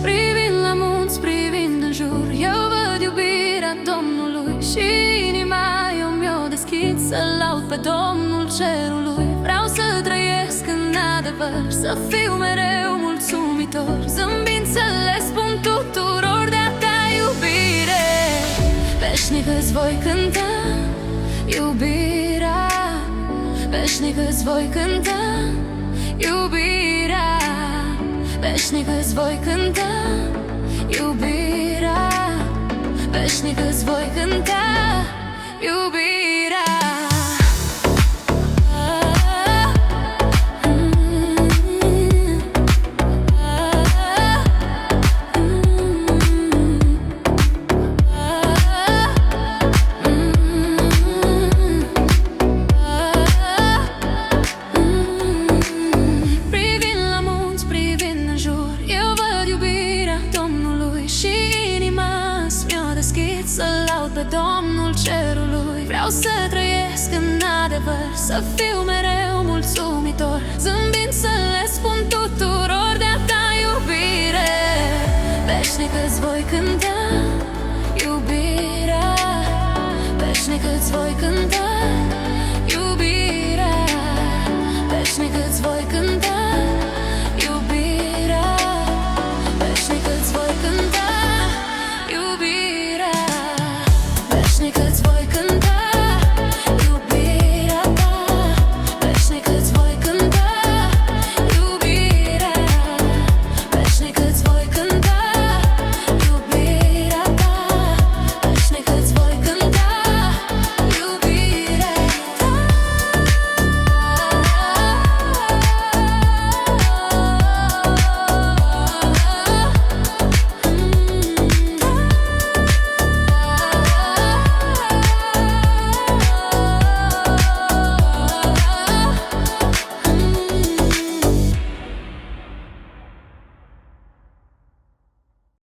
Privind la munți, privind în jur, eu văd iubirea Domnului și inima eu mi-o deschid să laud pe Domnul cerului. Vreau să trăiesc în adevăr, să fiu mereu mulțumitor, zâmbind să le spun tuturor de-a ta iubire. Veșnic îți voi cânta iubirea, veșnic îți voi cânta iubirea, veșnic îți voi cânta iubirea, veșnic îți voi cânta iubirea. Să laud pe Domnul cerului. Vreau să trăiesc în adevăr, să fiu mereu mulțumitor, zâmbind să le spun tuturor de-a ta iubire. Veșnic îți voi cânta iubirea, veșnic îți voi cânta iubirea.